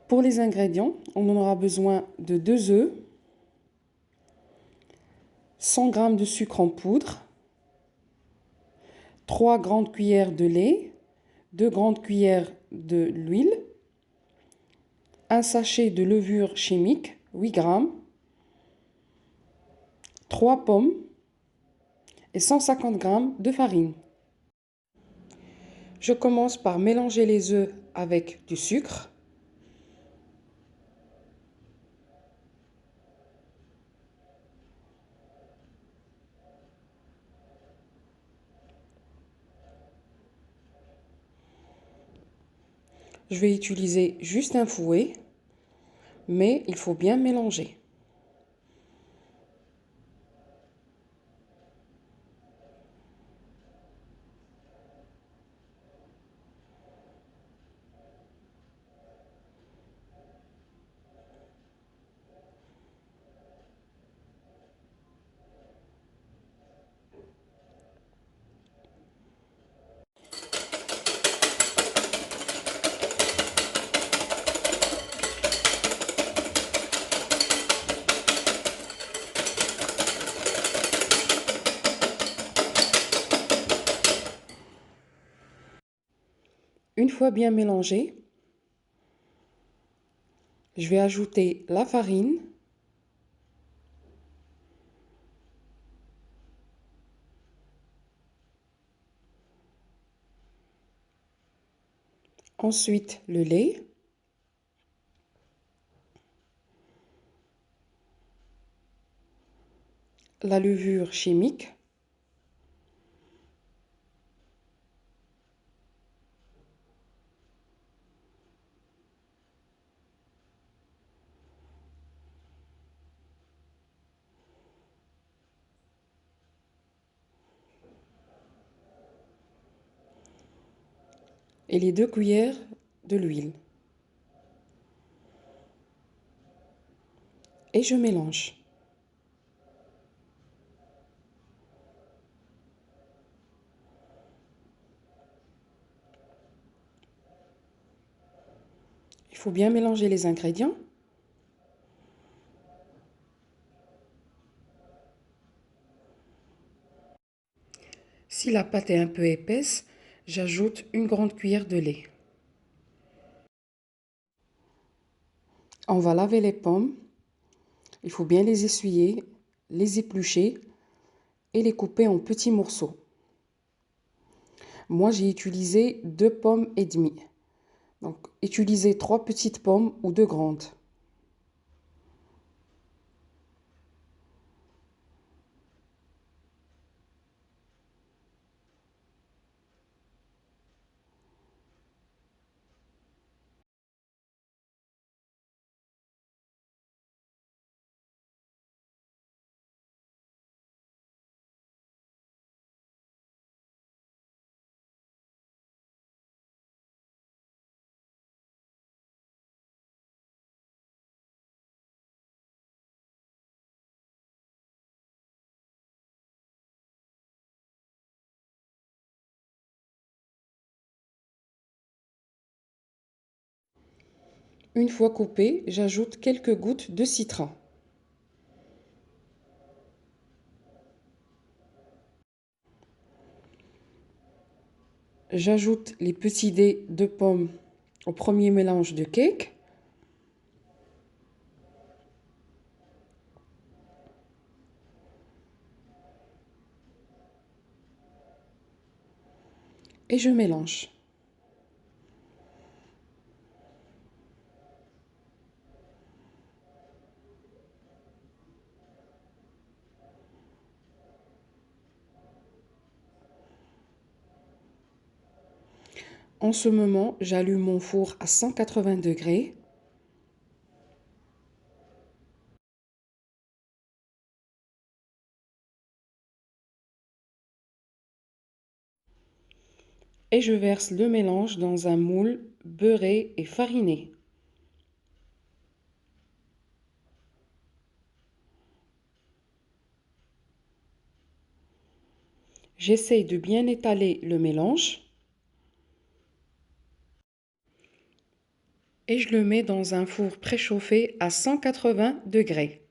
Pour les ingrédients, on en aura besoin de 2 œufs, 100 g de sucre en poudre, 3 grandes cuillères de lait, 2 grandes cuillères d'huile, un sachet de levure chimique, 8 g, 3 pommes et 150 g de farine. Je commence par mélanger les œufs avec du sucre. Je vais utiliser juste un fouet, mais il faut bien mélanger. Une fois bien mélangé, je vais ajouter la farine, ensuite le lait, la levure chimique, et les 2 cuillères de l'huile. Et je mélange. Il faut bien mélanger les ingrédients. Si la pâte est un peu épaisse, j'ajoute une grande cuillère de lait. On va laver les pommes. Il faut bien les essuyer, les éplucher et les couper en petits morceaux. Moi, j'ai utilisé 2 pommes et demie. Donc, utilisez 3 petites pommes ou 2 grandes. Une fois coupé, j'ajoute quelques gouttes de citron. J'ajoute les petits dés de pommes au premier mélange de cake. Et je mélange. En ce moment, j'allume mon four à 180 degrés. Et je verse le mélange dans un moule beurré et fariné. J'essaye de bien étaler le mélange. et je le mets dans un four préchauffé à 180 degrés.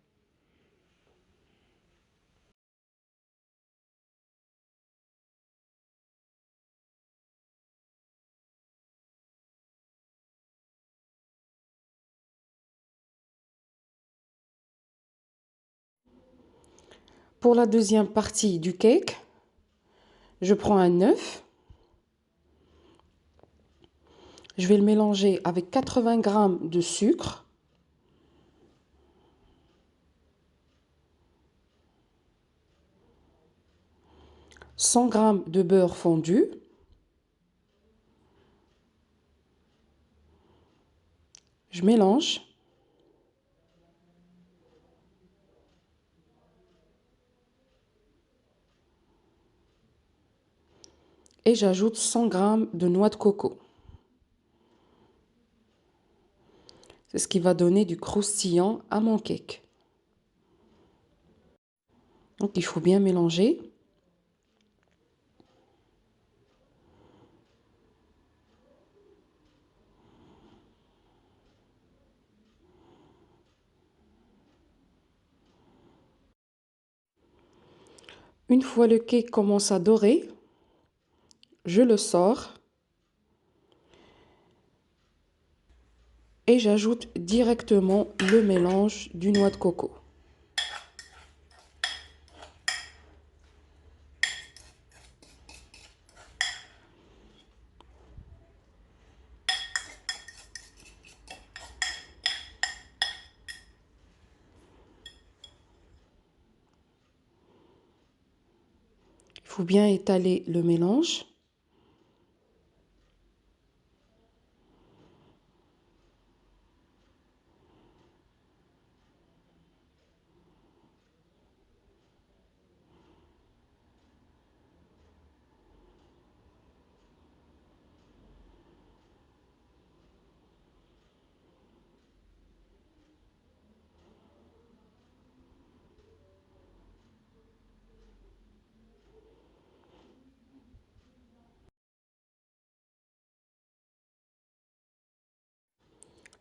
Pour la deuxième partie du cake, je prends un œuf. Je vais le mélanger avec 80 g de sucre, 100 g de beurre fondu, je mélange et j'ajoute 100 g de noix de coco. C'est ce qui va donner du croustillant à mon cake. Donc il faut bien mélanger. Une fois le cake commence à dorer, je le sors et j'ajoute directement le mélange du noix de coco. Il faut bien étaler le mélange.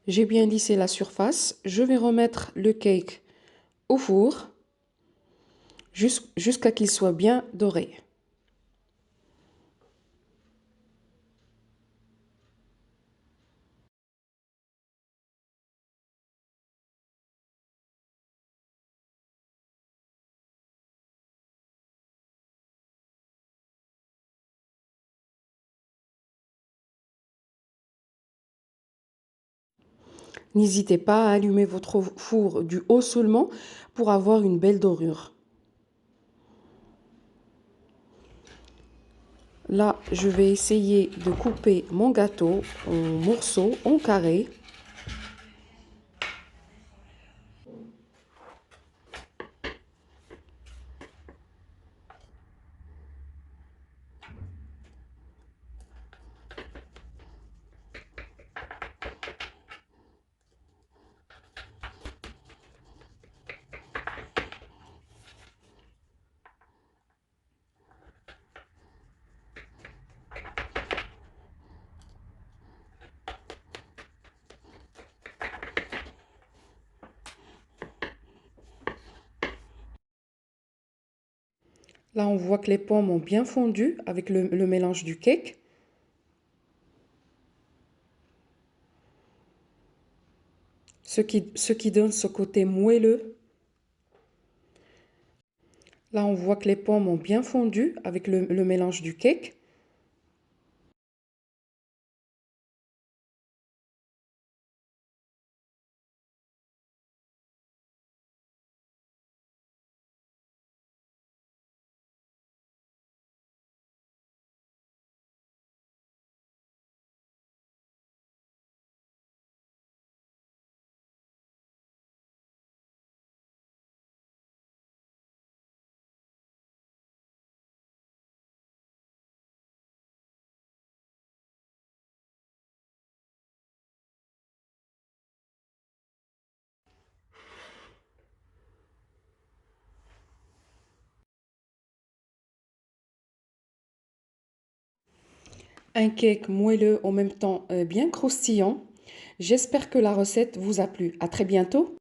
J'ai bien lissé la surface. Je vais remettre le cake au four jusqu'à qu'il soit bien doré. N'hésitez pas à allumer votre four du haut seulement pour avoir une belle dorure. Là, je vais essayer de couper mon gâteau en morceaux, en carrés. Là, on voit que les pommes ont bien fondu avec le mélange du cake. Ce qui donne ce côté moelleux. Là, on voit que les pommes ont bien fondu avec le mélange du cake. Un cake moelleux en même temps bien croustillant. J'espère que la recette vous a plu. À très bientôt.